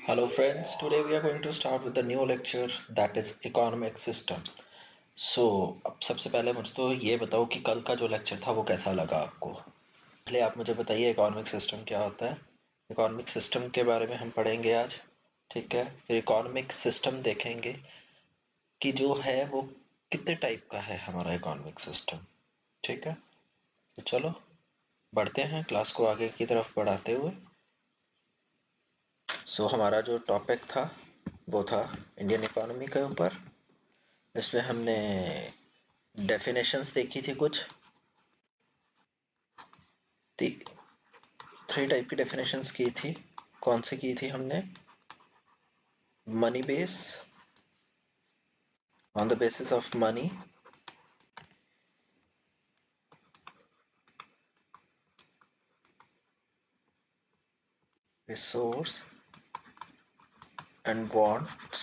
Hello friends, today we are going to start with the new lecture that is economic system. So अब सबसे पहले मुझे तो ये बताओ कि कल का जो लेक्चर था वो कैसा लगा आपको। पहले आप मुझे बताइए इकोनॉमिक सिस्टम क्या होता है। इकोनॉमिक सिस्टम के बारे में हम पढ़ेंगे आज, ठीक है। फिर इकोनॉमिक सिस्टम देखेंगे कि जो है वो कितने टाइप का है हमारा इकोनॉमिक सिस्टम, ठीक है। तो चलो बढ़ते हैं क्लास को आगे की तरफ बढ़ाते हुए। हमारा जो टॉपिक था वो था इंडियन इकोनॉमी के ऊपर। इसमें हमने डेफिनेशंस देखी थी कुछ, 3 टाइप की डेफिनेशंस की थी। कौन सी की थी हमने? Money base, on the basis of money, resource and wants.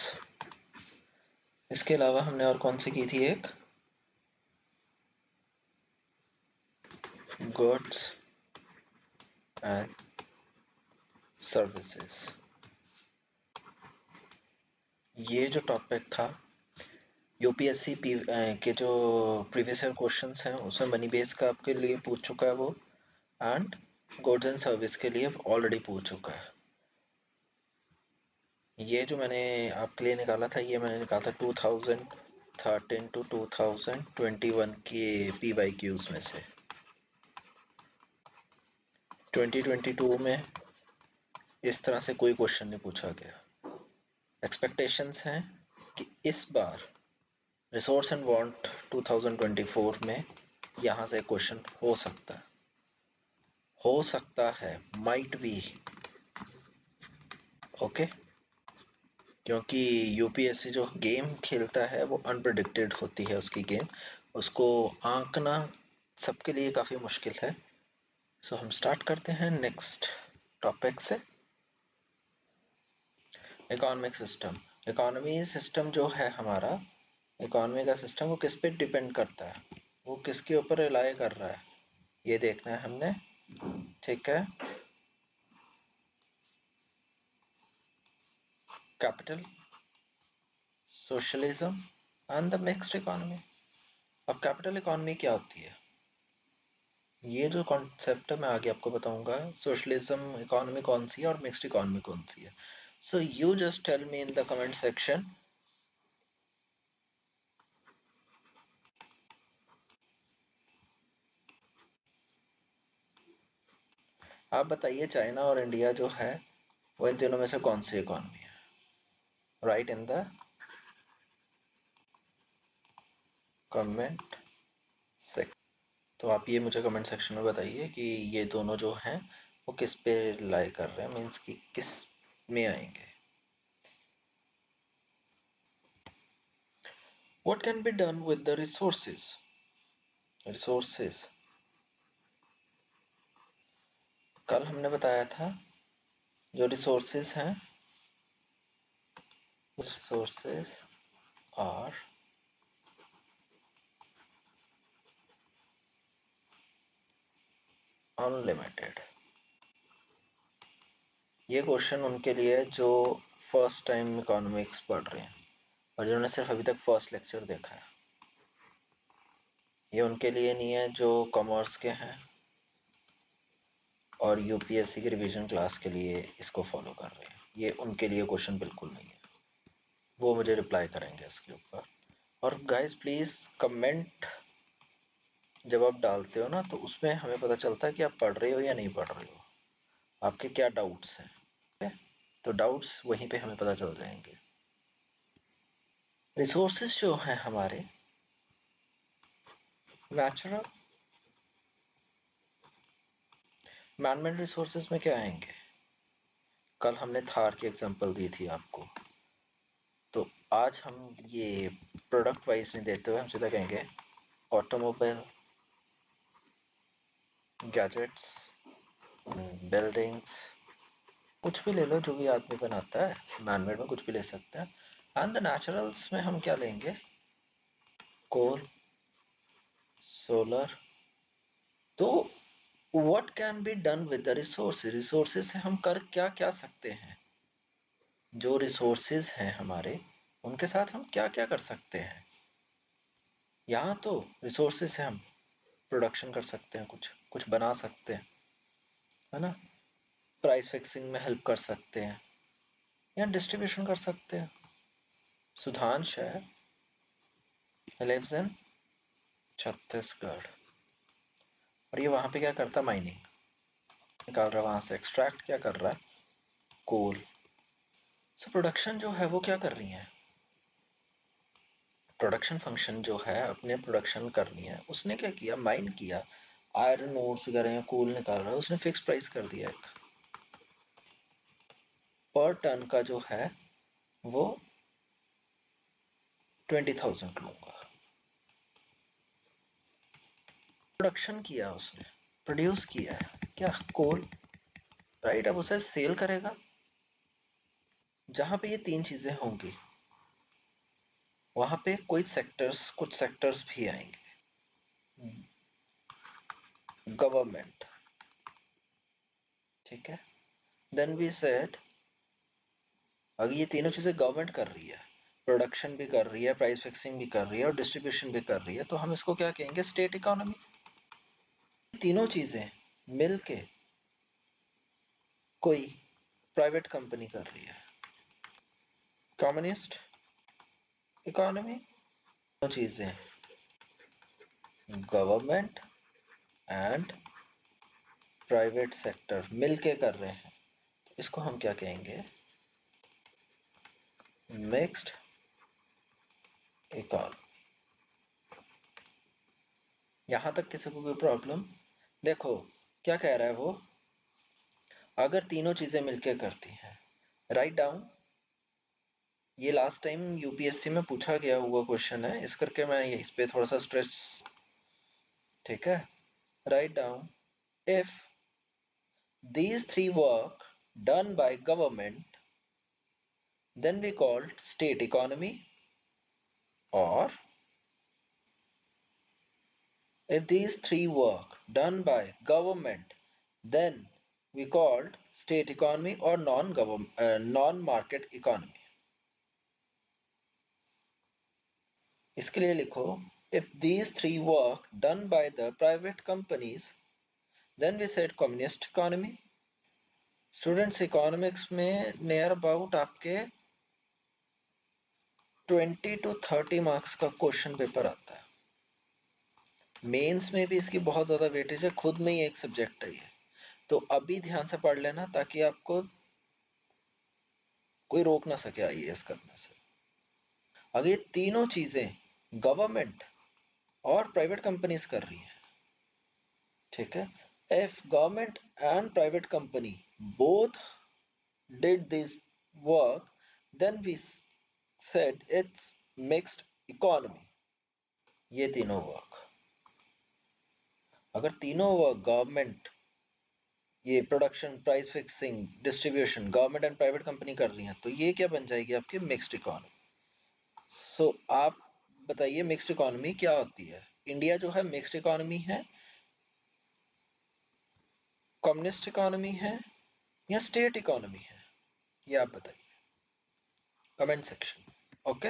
इसके अलावा हमने और कौन सी की थी? एक गुड्स एंड सर्विसेज। ये जो टॉपिक था यूपीएससी के जो प्रीवियस ईयर क्वेश्चंस हैं उसमें मनी बेस का आपके लिए पूछ चुका है वो, एंड गुड्स एंड सर्विस के लिए ऑलरेडी पूछ चुका है। ये जो मैंने आपके लिए निकाला था ये मैंने निकाला था 2013 टू 2021 के PYQs में से। 2022 में इस तरह से कोई क्वेश्चन नहीं पूछा गया। एक्सपेक्टेशंस हैं कि इस बार रिसोर्स एंड वांट 2024 में यहाँ से क्वेश्चन हो सकता है, माइट बी, ओके। क्योंकि यूपीएससी जो गेम खेलता है वो अनप्रेडिक्टेड होती है उसकी गेम, उसको आंकना सबके लिए काफ़ी मुश्किल है। हम स्टार्ट करते हैं नेक्स्ट टॉपिक से। Economic system. इकोनॉमी सिस्टम जो है हमारा, इकोनॉमी का सिस्टम वो किस पे डिपेंड करता है, वो किसके ऊपर रिलाय कर रहा है, ये देखना है हमने, ठीक है। Capital, socialism and the mixed economy. अब कैपिटल इकोनॉमी क्या होती है, ये जो कॉन्सेप्ट है मैं आगे आपको बताऊंगा। सोशलिज्म इकोनॉमी कौन सी है और मिक्स्ड इकोनॉमी कौन सी है। So you just tell me in the comment section. आप बताइए चाइना और इंडिया जो है वो इन तीनों में से कौन सी इकोनॉमी है? Right in the comment section. तो आप ये मुझे कमेंट सेक्शन में बताइए कि ये दोनों जो हैं वो किस पे लाई कर रहे हैं, मीन्स कि किस में आएंगे। What can be done with the resources? कल हमने बताया था जो रिसोर्सेज हैं, रिसोर्सेज आर अनलिमिटेड। ये क्वेश्चन उनके लिए है जो फर्स्ट टाइम इकोनॉमिक्स पढ़ रहे हैं और जिन्होंने सिर्फ अभी तक फर्स्ट लेक्चर देखा है। ये उनके लिए नहीं है जो कॉमर्स के हैं और यूपीएससी की रिवीजन क्लास के लिए इसको फॉलो कर रहे हैं। ये उनके लिए क्वेश्चन बिल्कुल नहीं है, वो मुझे रिप्लाई करेंगे इसके ऊपर। और गाइस प्लीज़ कमेंट जब आप डालते हो ना तो उसमें हमें पता चलता है कि आप पढ़ रहे हो या नहीं पढ़ रहे हो, आपके क्या डाउट्स हैं, ठीक है। तो डाउट्स वहीं पे हमें पता चल जाएंगे। रिसोर्सेज जो हैं हमारे नेचुरल, मैनमेड रिसोर्सेज में क्या आएंगे? कल हमने थार की एग्जांपल दी थी आपको, तो आज हम ये प्रोडक्ट वाइज नहीं देते हुए हम सीधा कहेंगे ऑटोमोबाइल, गैजेट्स, बिल्डिंग्स, कुछ भी ले लो जो भी आदमी बनाता है, मैनमेड में कुछ भी ले सकते हैं। एंड द नेचुरल्स में हम क्या लेंगे? कोल, सोलर। तो what can be done with the resources, resources से हम कर क्या क्या सकते हैं? जो रिसोर्सेज हैं हमारे, उनके साथ हम क्या क्या कर सकते हैं। यहाँ तो रिसोर्सेज से हम प्रोडक्शन कर सकते हैं, कुछ कुछ बना सकते हैं, है ना। प्राइस फिक्सिंग में हेल्प कर सकते हैं या डिस्ट्रीब्यूशन कर सकते हैं। सुधांश है, लिव्स इन छत्तीसगढ़, और ये वहां पे क्या करता है, माइनिंग निकाल रहा है, वहां से एक्सट्रैक्ट क्या कर रहा है, कोल। सो प्रोडक्शन जो है वो क्या कर रही है, प्रोडक्शन फंक्शन जो है अपने प्रोडक्शन करनी है, उसने क्या किया, माइन किया, आयरन ओर्स वगैरह या कोल निकाल रहा है, उसने फिक्स प्राइस कर दिया एक, पर टन का जो है वो 20,000 लूंगा। प्रोडक्शन किया उसने, प्रोड्यूस किया है क्या, कोल, राइट। अब उसे सेल करेगा, जहां पे ये तीन चीजें होंगी वहां पे कोई सेक्टर्स, कुछ सेक्टर्स भी आएंगे। गवर्नमेंट, ठीक है। देन वी सेड, अगर ये तीनों चीजें गवर्नमेंट कर रही है, प्रोडक्शन भी कर रही है, प्राइस फिक्सिंग भी कर रही है और डिस्ट्रीब्यूशन भी कर रही है, तो हम इसको क्या कहेंगे, स्टेट इकोनॉमी। तीनों चीजें मिलके कोई प्राइवेट कंपनी कर रही है, कम्युनिस्ट इकोनॉमी। दोनों चीजें गवर्नमेंट एंड प्राइवेट सेक्टर मिलके कर रहे हैं, तो इसको हम क्या कहेंगे, मिक्स्ड इकोनॉमी। यहां तक किसी को कोई प्रॉब्लम? देखो क्या कह रहा है वो, अगर तीनों चीजें मिलके करती हैं, राइट डाउन, ये लास्ट टाइम यूपीएससी में पूछा गया हुआ क्वेश्चन है, इस करके मैं इस पे थोड़ा सा स्ट्रेस, ठीक है। Write down, if these three work done by government, then we called state economy, or if these three work done by government, then we called state economy or non-market economy. इसके लिए लिखो, if these three work done by the private companies, then we said communist economy. Students economics में near about आपके 20 to 30 marks का question paper आता है, mains में भी इसकी बहुत ज्यादा वेटेज है, खुद में ही एक सब्जेक्ट है ये, तो अभी ध्यान से पढ़ लेना ताकि आपको कोई रोक ना सके आईएएस करने से। अगर ये तीनों चीजें गवर्नमेंट और प्राइवेट कंपनीज कर रही हैं, ठीक है, if government and private company both did this work, then we said it's mixed economy. ये तीनों वर्क, अगर तीनों वर्क गवर्नमेंट, ये production, price fixing, distribution government and private company कर रही हैं, तो ये क्या बन जाएगी आपकी, मिक्स्ड इकोनॉमी। सो आप बताइए मिक्स्ड इकोनॉमी क्या होती है, इंडिया जो है मिक्स्ड इकोनॉमी है, कम्युनिस्ट इकोनॉमी है या स्टेट इकोनॉमी है, ये आप बताइए कमेंट सेक्शन। ओके,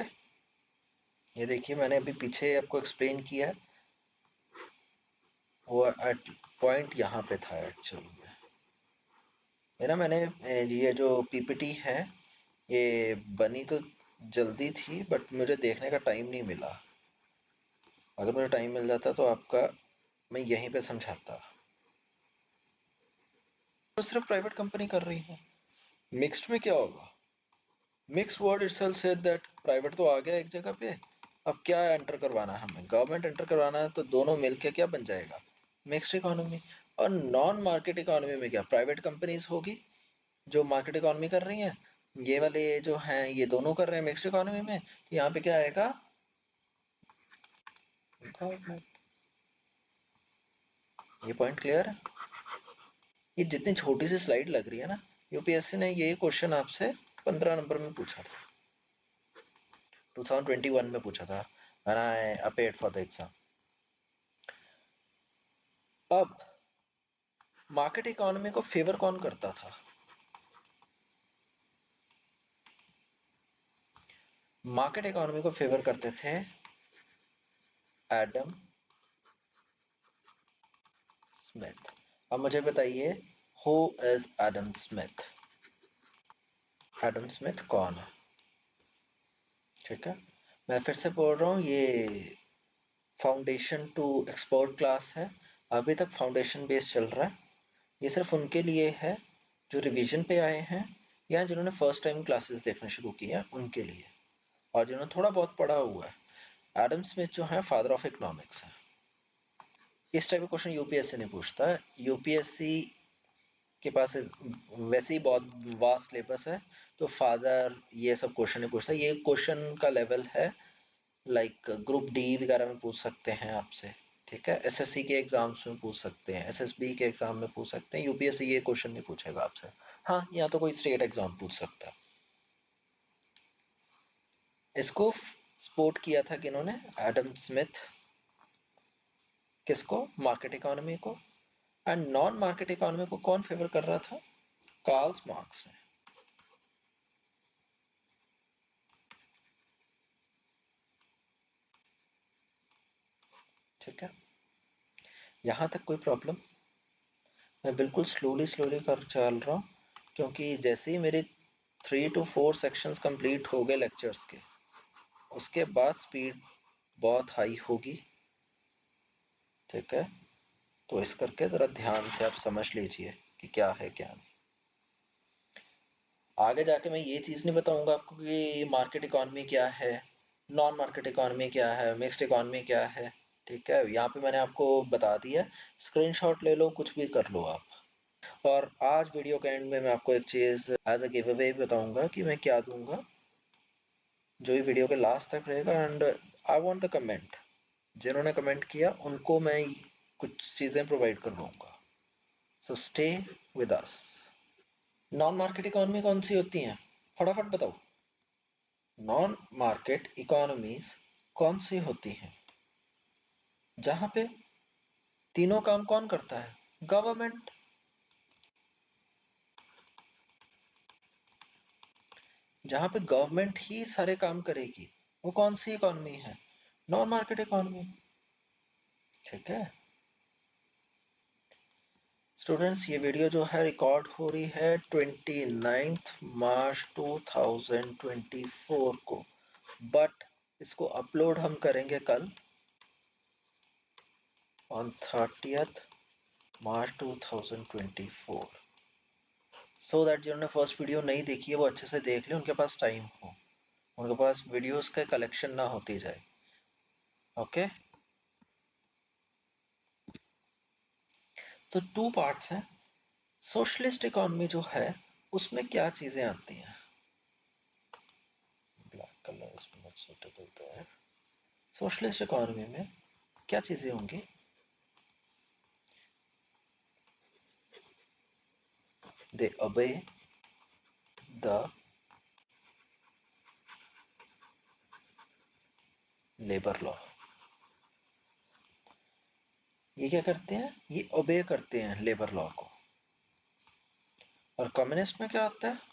ये देखिए मैंने अभी पीछे आपको एक्सप्लेन किया है, वो पॉइंट यहाँ पे था एक्चुअली में। मेरा मैंने ये जो पीपीटी है ये बनी तो जल्दी थी, बट मुझे देखने का टाइम नहीं मिला, अगर मुझे टाइम मिल जाता तो आपका मैं यहीं पे समझाता। तो सिर्फ प्राइवेट कंपनी कर रही है, मिक्स्ड में क्या होगा, mix word itself said that private तो आ गया एक जगह पे, अब क्या एंटर करवाना है हमें, गवर्नमेंट एंटर करवाना है, तो दोनों मिलके क्या बन जाएगा, मिक्स्ड इकोनॉमी। और नॉन मार्केट इकोनॉमी में क्या, प्राइवेट कंपनीज होगी जो मार्केट इकोनॉमी कर रही हैं, ये वाले जो हैं ये दोनों कर रहे हैं मिक्स्ड इकोनॉमी में, तो यहाँ पे क्या आएगा, गवर्नमेंट। ये पॉइंट क्लियर है? ये जितनी छोटी सी स्लाइड लग रही है ना, यूपीएससी ने ये क्वेश्चन आपसे 15 नंबर में पूछा था, 2021 में पूछा था, when I appeared for the exam। अब मार्केट इकोनॉमी को फेवर कौन करता था, मार्केट इकोनॉमी को फेवर करते थे एडम स्मिथ। अब मुझे बताइए, who is Adam Smith? Adam Smith कौन है? ठीक है, मैं फिर से बोल रहा हूँ, ये फाउंडेशन टू एक्सपर्ट क्लास है। अभी तक फाउंडेशन बेस चल रहा है। ये सिर्फ उनके लिए है जो रिवीजन पे आए हैं या जिन्होंने फर्स्ट टाइम क्लासेस देखना शुरू किए हैं, उनके लिए, और जिन्होंने थोड़ा बहुत पढ़ा हुआ है। एडम स्मिथ जो है फादर ऑफ इकोनॉमिक्स है। इस टाइप का क्वेश्चन यूपीएससी नहीं पूछता है। यूपीएससी के पास वैसे ही बहुत वास्ट सिलेबस है, तो फादर ये सब क्वेश्चन नहीं पूछता। ये क्वेश्चन का लेवल है लाइक ग्रुप डी वगैरह में पूछ सकते हैं आपसे। ठीक है, एसएससी के एग्जाम्स में पूछ सकते हैं, एसएसबी के एग्जाम में पूछ सकते हैं। यूपीएससी ये क्वेश्चन नहीं पूछेगा आपसे। हाँ, या तो कोई स्टेट एग्जाम पूछ सकता है। इसको सपोर्ट किया था किन्होंने? Adam Smith. किसको? मार्केट इकोनॉमी को। एंड नॉन मार्केट इकोनॉमी को कौन फेवर कर रहा था? कार्ल मार्क्स ने। ठीक है, यहां तक कोई प्रॉब्लम? मैं बिल्कुल स्लोली स्लोली कर चल रहा हूँ, क्योंकि जैसे ही मेरे 3 to 4 सेक्शंस कंप्लीट हो गए लेक्चर्स के, उसके बाद स्पीड बहुत हाई होगी। ठीक है, तो इस करके ज़रा ध्यान से आप समझ लीजिए कि क्या है क्या नहीं। आगे जाके मैं ये चीज़ नहीं बताऊंगा आपको कि मार्केट इकॉनमी क्या है, नॉन मार्केट इकॉनमी क्या है, मिक्स्ड इकॉनमी क्या है। ठीक है, यहाँ पे मैंने आपको बता दिया। स्क्रीनशॉट ले लो, कुछ भी कर लो आप। और आज वीडियो के एंड में मैं आपको एक चीज़ एज अ गिव अवे बताऊंगा कि मैं क्या दूंगा, जो भी वीडियो के लास्ट तक रहेगा। And I want the comment, जिन्होंने कमेंट किया उनको मैं कुछ चीज़ें प्रोवाइड करवाऊंगा। So stay with us. Non market economy कौन सी होती हैं? फटाफट बताओ। नॉन मार्केट इकोनॉमीज कौन सी होती हैं जहां पे तीनों काम कौन करता है? गवर्नमेंट। जहां पे गवर्नमेंट ही सारे काम करेगी, वो कौन सी इकोनॉमी है? Non market economy. ठीक है स्टूडेंट्स, ये वीडियो जो है रिकॉर्ड हो रही है 29 मार्च 2024 को, बट इसको अपलोड हम करेंगे कल ऑन 30 मार्च 2024, सो दैट जिन्होंने फर्स्ट वीडियो नहीं देखी है वो अच्छे से देख ले, उनके पास टाइम हो, उनके पास वीडियोस का कलेक्शन ना होती जाए। ओके, तो 2 पार्ट्स हैं। सोशलिस्ट इकोनॉमी जो है उसमें क्या चीजें आती हैं? ब्लैक कलर इसमें not suitable there. Socialist economy में क्या चीजें होंगी? दे ओबे द लेबर लॉ। ये क्या करते हैं? ये ओबे करते हैं लेबर लॉ को। और कम्युनिस्ट में क्या होता है?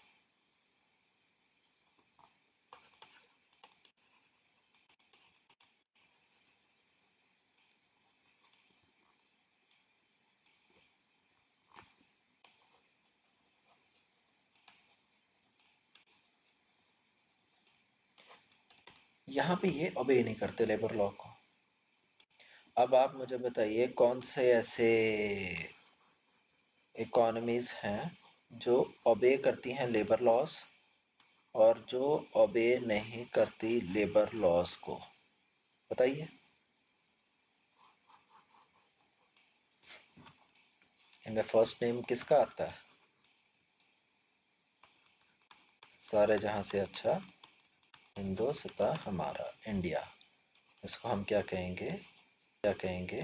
यहाँ पे ये ओबे नहीं करते लेबर लॉ को। अब आप मुझे बताइए कौन से ऐसे इकोनॉमीज हैं जो ओबे करती हैं लेबर लॉज, और जो ओबे नहीं करती लेबर लॉज को? बताइए। इनमें फर्स्ट नेम किसका आता है? सारे जहां से अच्छा हिंदुस्तान हमारा इंडिया। इसको हम क्या कहेंगे? क्या कहेंगे?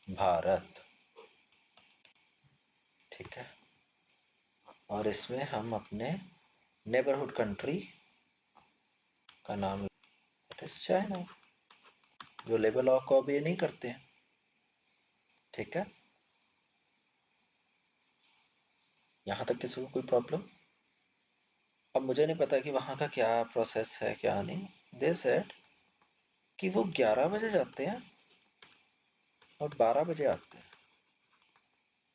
भारत। ठीक है, और इसमें हम अपने नेबरहुड कंट्री का नाम, दैट इज चाइना। जो लेबर लॉ को अब ये नहीं करते हैं। ठीक है, यहाँ तक किसी को कोई प्रॉब्लम? अब मुझे नहीं पता कि वहाँ का क्या प्रोसेस है क्या नहीं। दे सेड कि वो 11 बजे जाते हैं और 12 बजे आते हैं।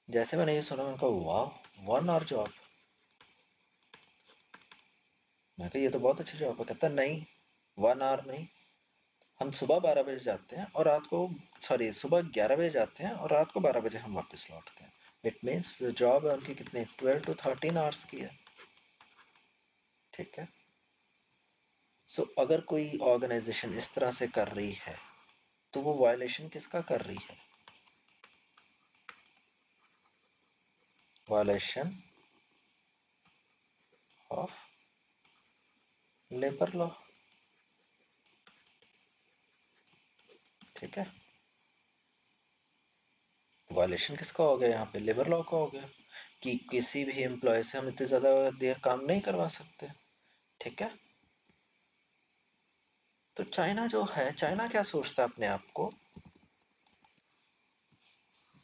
जैसे मैंने ये सुना मैंने कहा वाह, 1 आवर जॉब। मैं कहा ये तो बहुत अच्छी जॉब है। कहता नहीं, 1 आवर नहीं, हम सुबह 12 बजे जाते हैं और रात को, सॉरी, सुबह 11 बजे जाते हैं और रात को 12 बजे हम वापस लौटते हैं। इट मीन्स जो जॉब है उनकी कितनी 12 to 13 आवर्स की है। ठीक है, सो अगर कोई ऑर्गेनाइजेशन इस तरह से कर रही है तो वो वायलेशन किसका कर रही है? Violation of labour law. ठीक है, वायलेशन किसका हो गया यहाँ पे? लेबर लॉ का हो गया कि किसी भी एम्प्लॉय से हम इतनी ज्यादा देर काम नहीं करवा सकते। ठीक है, तो चाइना जो है, चाइना क्या सोचता है अपने आप को?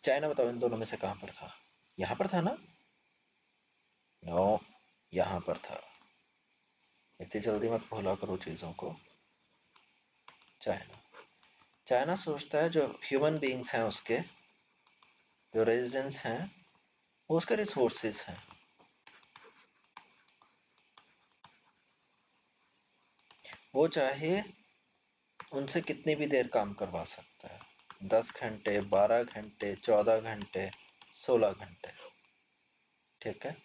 चाइना बताओ इन दोनों में से कहां पर था? यहाँ पर था ना? नो, यहाँ पर था। इतनी जल्दी मत भूला करो चीजों को। चाइना, चाइना सोचता है जो ह्यूमन बीइंग्स हैं उसके, जो रेजिडेंट्स हैं, वो उसके रिसोर्सेज हैं। वो चाहे उनसे कितनी भी देर काम करवा सकता है, 10 घंटे, 12 घंटे, 14 घंटे, 16 घंटे। ठीक है,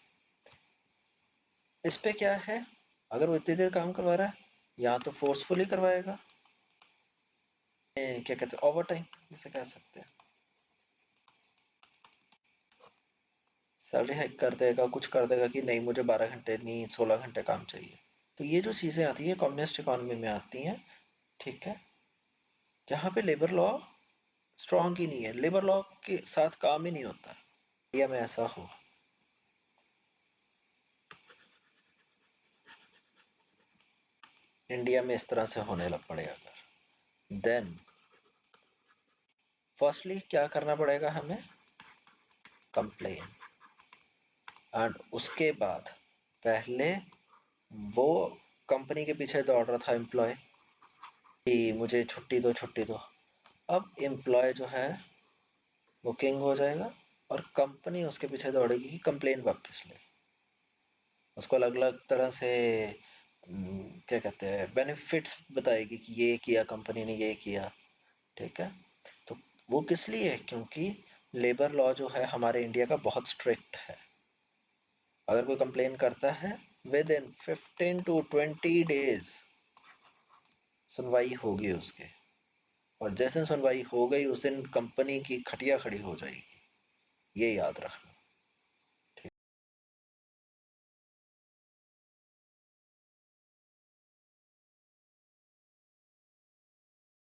इस पे क्या है? अगर वो इतनी देर काम करवा रहा है, या तो फोर्सफुली करवाएगा, क्या कहते हैं, ओवर टाइम जिसे कह सकते हैं, सैलरी हाइक कर देगा, कुछ कर देगा कि नहीं मुझे 12 घंटे नहीं 16 घंटे काम चाहिए। तो ये जो चीजें आती है कम्युनिस्ट इकोनॉमी में आती हैं। ठीक है, जहाँ पे लेबर लॉ स्ट्रांग ही नहीं है, लेबर लॉ के साथ काम ही नहीं होता। इंडिया में ऐसा हो, इंडिया में इस तरह से होने लग पड़े अगर, देन फर्स्टली क्या करना पड़ेगा हमें? कंप्लेन। एंड उसके बाद पहले वो कंपनी के पीछे दौड़ रहा था एम्प्लॉय कि मुझे छुट्टी दो छुट्टी दो। अब एम्प्लॉय जो है वो किंग हो जाएगा और कंपनी उसके पीछे दौड़ेगी कि कंप्लेन वापस ले। उसको अलग अलग तरह से क्या कहते हैं, बेनिफिट्स बताएगी कि ये किया कंपनी ने, ये किया। ठीक है, तो वो किस लिए? क्योंकि लेबर लॉ जो है हमारे इंडिया का बहुत स्ट्रिक्ट है। अगर कोई कंप्लेन करता है, विद इन 15 to 20 days सुनवाई होगी उसके, और जैसे सुनवाई हो गई उस दिन कंपनी की खटिया खड़ी हो जाएगी। ये याद रखना।